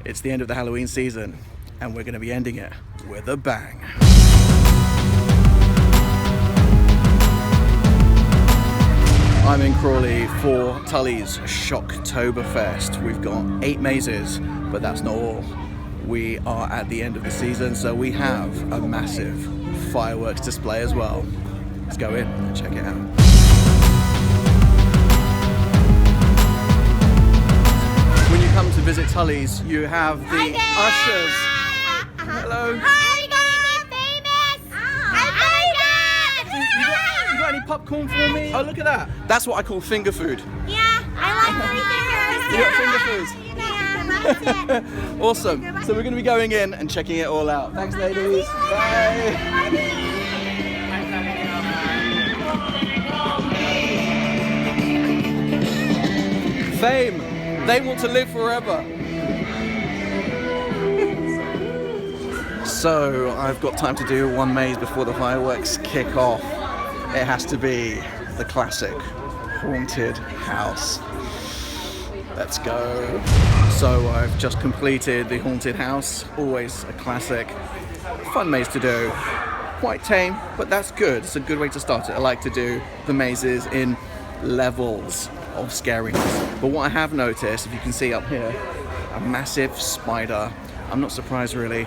It's the end of the Halloween season, and we're going to be ending it with a bang. I'm in Crawley for Tulley's Shocktober Fest. We've got 8 mazes, but that's not all. We are at the end of the season, so we have a massive fireworks display as well. Let's go in and check it out. When you come to visit Tulleys, you have the ushers. Hello. Hi guys, famous. Hi guys. You got any popcorn for me? Oh, look at that. That's what I call finger food. Yeah, I like fingers. You got finger foods? Awesome. So we're going to be going in and checking it all out. Thanks, ladies. Bye. Fame. They want to live forever. So I've got time to do one maze before the fireworks kick off. It has to be the classic haunted house. Let's go. So I've just completed the haunted house. Always a classic. Fun maze to do. Quite tame, but that's good. It's a good way to start it. I like to do the mazes in levels of scariness. But what I have noticed, if you can see up here, a massive spider. I'm not surprised really.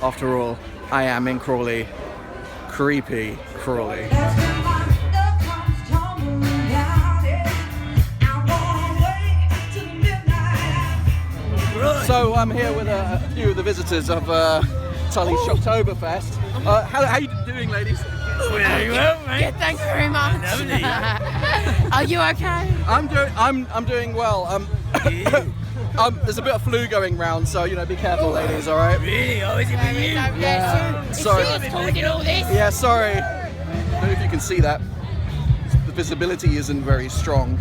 After all, I am in Crawley. Creepy Crawley. So I'm here with a few of the visitors of Tulley's Shocktober Fest. How are you doing, ladies? Very well, mate. Yeah, thank you very much. Are you okay? I'm doing well. There's a bit of flu going round, so be careful, ladies. All right? Really? Oh, is it with you? Yeah. Sorry. All this. Yeah, sorry. I don't know if you can see that. The visibility isn't very strong,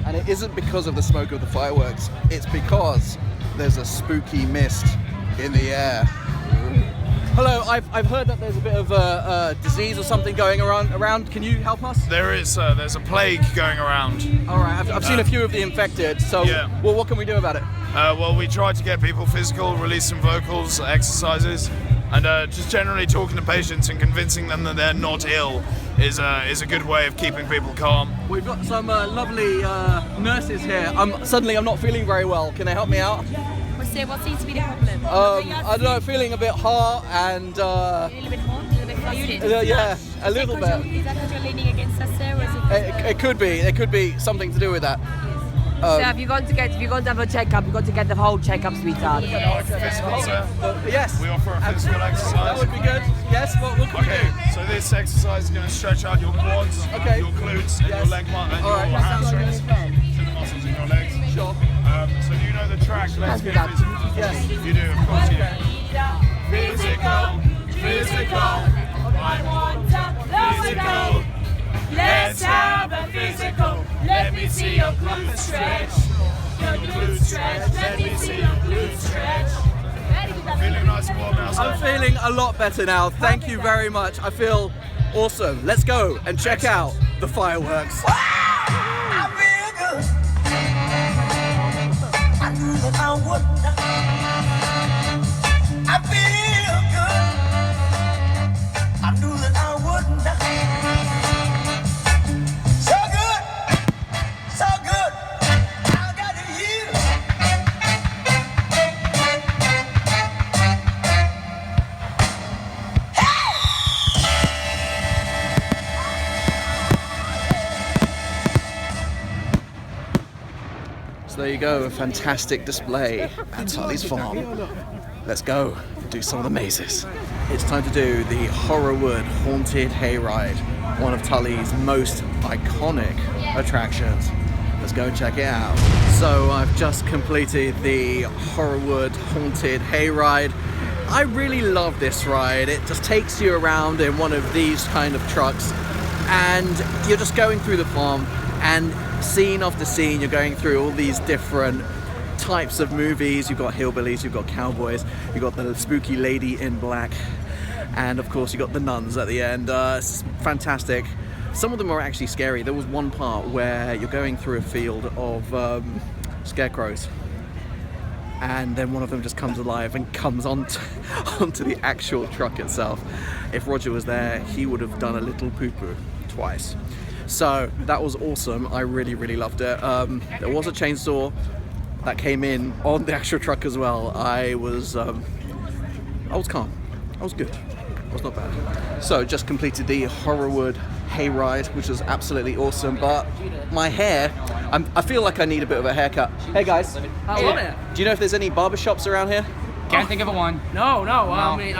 and it isn't because of the smoke of the fireworks. It's because there's a spooky mist in the air. Hello, I've heard that there's a bit of a disease or something going around. Can you help us? There's a plague going around. All right, I've seen a few of the infected. So, Yeah. well, what can we do about it? Well, we try to get people physical, release some vocals, exercises, and just generally talking to patients and convincing them that they're not ill is a good way of keeping people calm. We've got some lovely nurses here. I'm not feeling very well. Can they help me out? What seems to be the problem? I don't know, feeling a bit hot and A little bit hot, a little bit fluid. yeah, a little bit. Is that because you're leaning against us there, or is it? It could be. It could be something to do with that. So if you're going to have a checkup, you've got to get the whole checkup, sweetheart. Physical, sir. Yes. We offer a physical exercise. That would be good. Yes. What can we do? So this exercise is going to stretch out your quads, Okay. your glutes, and your leg and All right. your hamstrings, to the muscles in your legs. Sure. So do you know the track? Let's get physical. Yes. You do, of course you do. Physical. I want a physical. Let's have a physical. Let me see your glute stretch. Your glute stretch. Let me see your glute stretch. Feeling nice and warm now, sir? I'm feeling a lot better now. Thank you very much. I feel awesome. Let's go and check out the fireworks. I feel good. I knew that I would. I feel good. I knew that I wouldn't. So good. So good. I got to you. So there you go, a fantastic display at Tulley's Farm. Let's go do some of the mazes. It's time to do the Horrorwood Haunted Hayride, one of Tulley's most iconic attractions. Let's go and check it out. So I've just completed the Horrorwood Haunted Hayride. I really love this ride. It just takes you around in one of these kind of trucks and you're just going through the farm, and scene after scene you're going through all these different types of movies. You've got hillbillies, you've got cowboys, you've got the spooky lady in black, and of course you've got the nuns at the end. It's fantastic. Some of them are actually scary. There was one part where you're going through a field of scarecrows. and then one of them just comes alive and comes onto the actual truck itself. If Roger was there, he would have done a little poo-poo twice. So that was awesome. I really, really loved it. There was a chainsaw that came in on the actual truck as well. I was calm. I was good. It was not bad. So just completed the Horrorwood Hayride, which was absolutely awesome. But my hair, I feel like I need a bit of a haircut. Hey guys, do you know if there's any barbershops around here? Can't think of a one. No. I mean,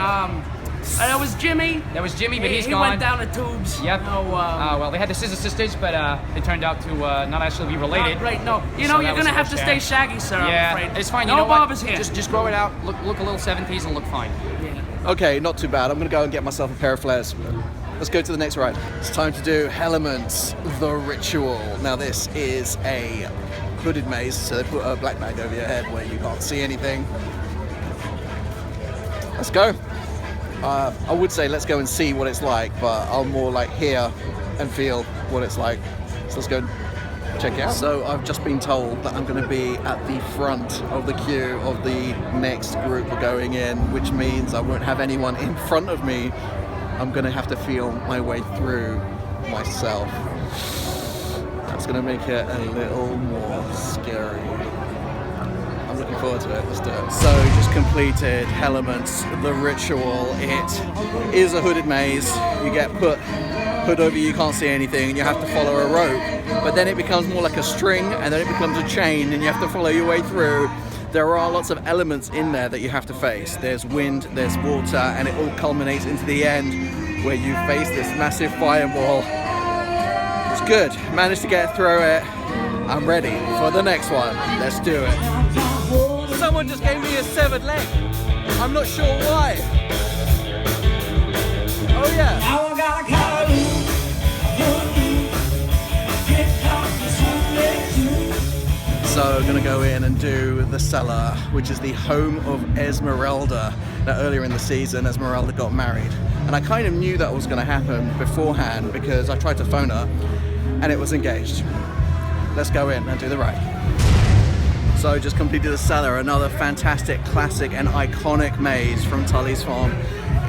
that was Jimmy. That was Jimmy, but he's he gone. went down the tubes. Yep. No, well, they had the Scissor Sisters, but they turned out to not actually be related. right, no. You So know, that you're was gonna a have to real stay shame. shaggy, sir. Yeah, I'm afraid. it's fine. No You know what? barbers here. Just grow it out. Look a little 70s and look fine. Yeah. Okay, not too bad. I'm gonna go and get myself a pair of flares. Let's go to the next ride. It's time to do Hellements, The Ritual. Now this is a hooded maze, so they put a black bag over your head where you can't see anything. Let's go. I would say let's go and see what it's like, but I'll more like hear and feel what it's like. So let's go and check it out. So I've just been told that I'm going to be at the front of the queue of the next group going in, which means I won't have anyone in front of me. I'm going to have to feel my way through myself. That's going to make it a little more scary. I'm looking forward to it. Let's do it. So just completed Hellements, The Ritual. It is a hooded maze. You get put hood over you can't see anything, and you have to follow a rope. But then it becomes more like a string, and then it becomes a chain, and you have to follow your way through. There are lots of elements in there that you have to face. There's wind, there's water, and it all culminates into the end where you face this massive fireball. It's good. Managed to get through it. I'm ready for the next one. Let's do it. Someone just gave me a severed leg. I'm not sure why. Oh yeah. Now I got a calorie. So gonna go in and do the cellar, which is the home of Esmeralda. Now earlier in the season, Esmeralda got married. And I kind of knew that was gonna happen beforehand because I tried to phone her and it was engaged. Let's go in and do the ride. So just completed the cellar, another fantastic, classic and iconic maze from Tulley's farm.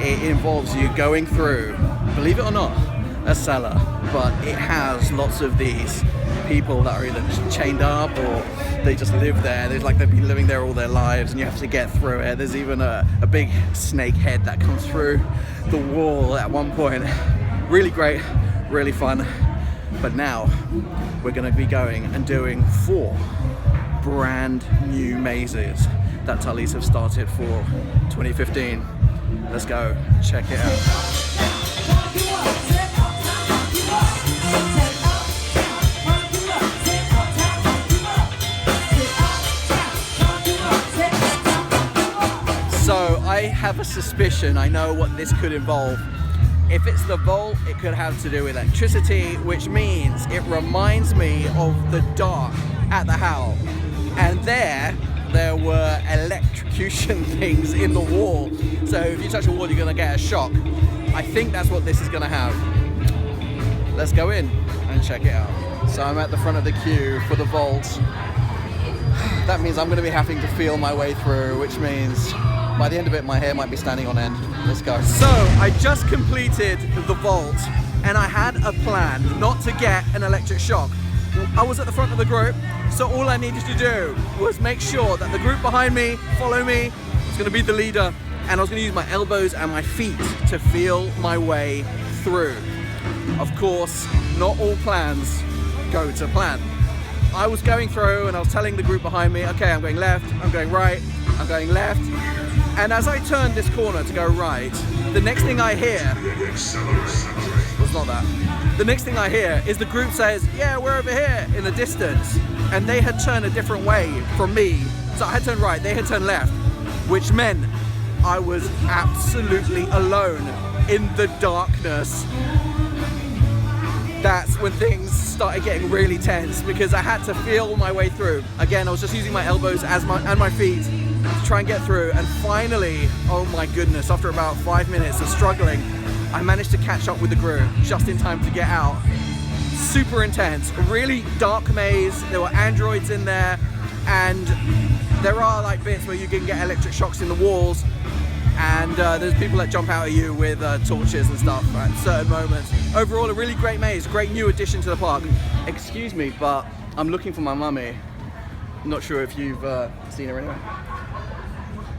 It involves you going through, believe it or not, a cellar, but it has lots of these people that are either chained up or they just live there. They've been living there all their lives and you have to get through it. There's even a big snake head that comes through the wall at one point. Really great, really fun. But now we're going to be going and doing 4 brand new mazes that Tulleys have started for 2015. Let's go check it out. So I have a suspicion I know what this could involve. If it's the vault, it could have to do with electricity, which means it reminds me of the dark at the Howl. And there were electrocution things in the wall. So if you touch a wall, you're gonna get a shock. I think that's what this is gonna have. Let's go in and check it out. So I'm at the front of the queue for the vault. That means I'm gonna be having to feel my way through, which means by the end of it, my hair might be standing on end. Let's go. So I just completed the vault and I had a plan not to get an electric shock. I was at the front of the group, so all I needed to do was make sure that the group behind me, follow me, was gonna be the leader, and I was gonna use my elbows and my feet to feel my way through. Of course, not all plans go to plan. I was going through and I was telling the group behind me, okay, I'm going left, I'm going right, I'm going left. And as I turned this corner to go right, the next thing I hear was not that. The next thing I hear is the group says, yeah, we're over here in the distance. And they had turned a different way from me. So I had turned right, they had turned left, which meant I was absolutely alone in the darkness. That's when things started getting really tense because I had to feel my way through. Again, I was just using my elbows and my feet to try and get through. And finally, oh my goodness, after about 5 minutes of struggling, I managed to catch up with the group just in time to get out. Super intense, a really dark maze. There were androids in there, and there are like bits where you can get electric shocks in the walls, and there's people that jump out at you with torches and stuff at certain moments. Overall, a really great maze, great new addition to the park. Excuse me, but I'm looking for my mummy. Not sure if you've seen her anywhere.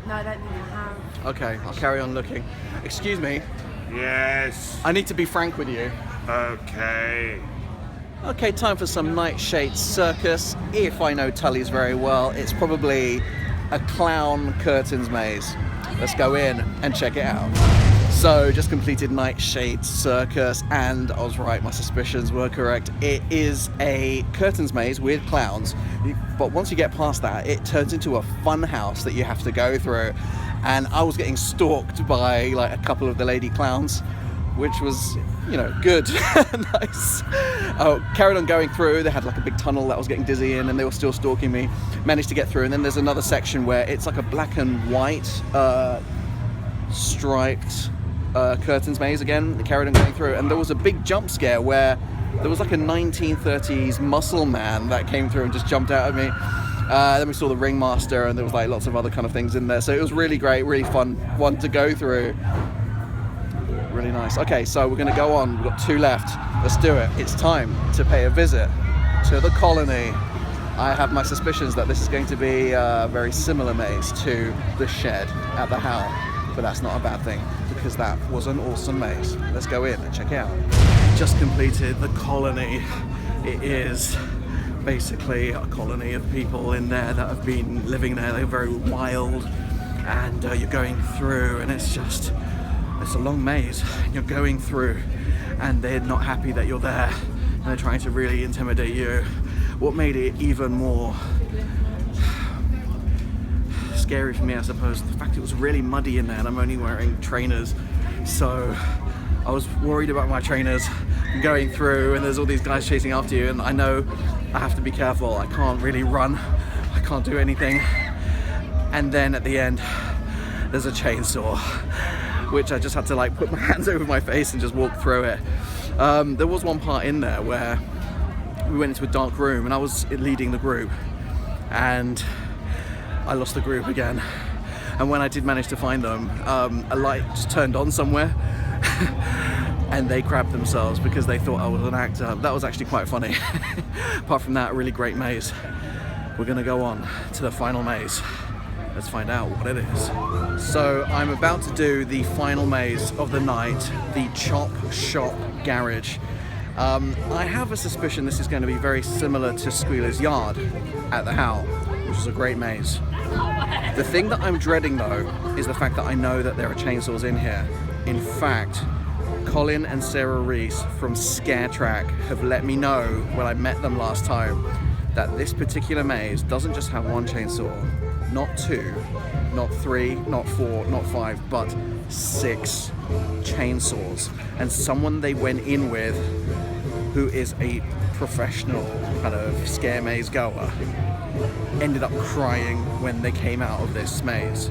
No, I don't think I have. Okay, I'll carry on looking. Excuse me, Yes. I need to be frank with you. Okay. Okay, time for some Nightshade Circus. If I know Tulleys very well, it's probably a clown curtains maze. Let's go in and check it out. So, just completed Nightshade Circus, and I was right, my suspicions were correct. It is a curtains maze with clowns, but once you get past that, it turns into a fun house that you have to go through. And I was getting stalked by like a couple of the lady clowns, which was, you know, good. Nice. Oh, carried on going through. They had like a big tunnel that I was getting dizzy in, and they were still stalking me. Managed to get through, and then there's another section where it's like a black and white striped curtains maze again. Carried on going through, and there was a big jump scare where there was like a 1930s muscle man that came through and just jumped out at me. Then we saw the ringmaster, and there was like lots of other kind of things in there. So it was really great, really fun one to go through. Really nice. Okay, so we're gonna go on. We've got 2 left. Let's do it. It's time to pay a visit to the colony. I have my suspicions that this is going to be a very similar maze to the shed at the Howl, but that's not a bad thing because that was an awesome maze. Let's go in and check it out. Just completed the colony. It is basically a colony of people in there that have been living there. They're very wild, and you're going through, and it's a long maze. You're going through, and they're not happy that you're there, and they're trying to really intimidate you. What made it even more scary for me, I suppose, the fact it was really muddy in there, and I'm only wearing trainers, so I was worried about my trainers going through, and there's all these guys chasing after you, and I know I have to be careful. I can't really run, I can't do anything. And then at the end there's a chainsaw, which I just had to like put my hands over my face and just walk through it. There was one part in there where we went into a dark room, and I was leading the group, and I lost the group again. And when I did manage to find them, a light just turned on somewhere and they grabbed themselves because they thought I was an actor. That was actually quite funny. Apart from that, a really great maze. We're gonna go on to the final maze. Let's find out what it is. So I'm about to do the final maze of the night, the Chop Shop Garage. I have a suspicion this is going to be very similar to Squealer's Yard at the Howl, which is a great maze. The thing that I'm dreading though is the fact that I know that there are chainsaws in here. In fact, Colin and Sarah Reese from Scare Track have let me know when I met them last time that this particular maze doesn't just have one chainsaw, not 2, not 3, not 4, not 5, but 6 chainsaws. And someone they went in with who is a professional kind of scare maze goer ended up crying when they came out of this maze.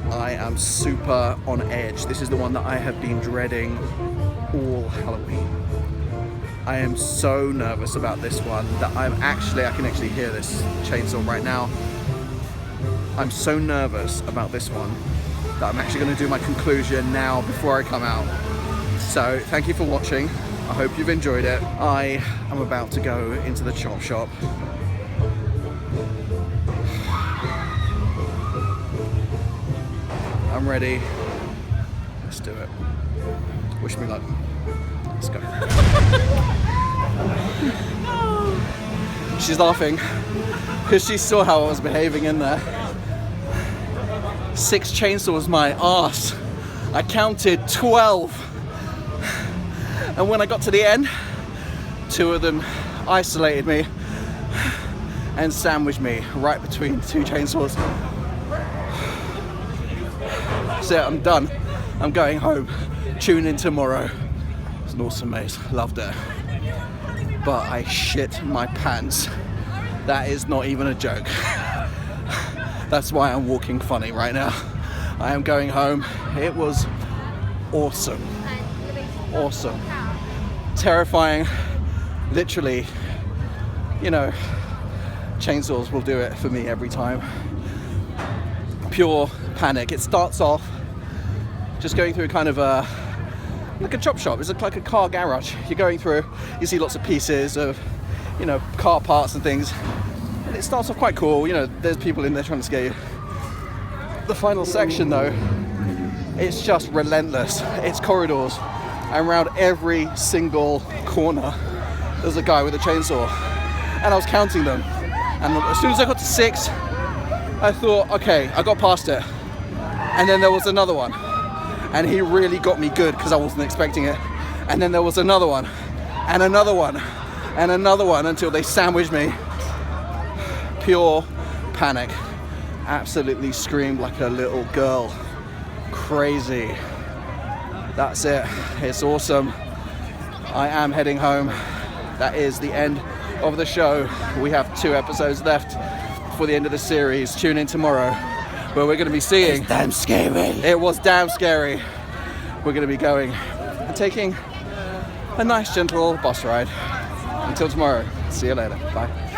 I am super on edge. This is the one that I have been dreading all Halloween. I am so nervous about this one that I can actually hear this chainsaw right now. I'm so nervous about this one that I'm actually going to do my conclusion now before I come out. So thank you for watching. I hope you've enjoyed it. I am about to go into the Chop Shop. I'm ready. Let's do it. Wish me luck. Let's go. She's laughing because she saw how I was behaving in there. 6 chainsaws, my arse. I counted 12. And when I got to the end, 2 of them isolated me and sandwiched me right between 2 chainsaws. So yeah, I'm done. I'm going home. Tune in tomorrow. It's an awesome maze. Loved it. But I shit my pants. That is not even a joke. That's why I'm walking funny right now. I am going home. It was awesome. Awesome. Terrifying. Literally, you know, chainsaws will do it for me every time. Pure panic. It starts off just going through kind of like a chop shop. It's like a car garage. You're going through, you see lots of pieces of, you know, car parts and things. And it starts off quite cool. You know, there's people in there trying to scare you. The final section though, it's just relentless. It's corridors, and around every single corner there's a guy with a chainsaw, and I was counting them, and as soon as I got to 6 I thought, okay, I got past it, and then there was another one, and he really got me good because I wasn't expecting it, and then there was another one, and another one, and another one, until they sandwiched me. Pure panic. Absolutely screamed like a little girl. Crazy. That's it. It's awesome. I am heading home. That is the end of the show. We have 2 episodes left for the end of the series. Tune in tomorrow, where we're going to be seeing... It's damn scary. It was damn scary. We're going to be going and taking a nice gentle bus ride. Until tomorrow. See you later. Bye.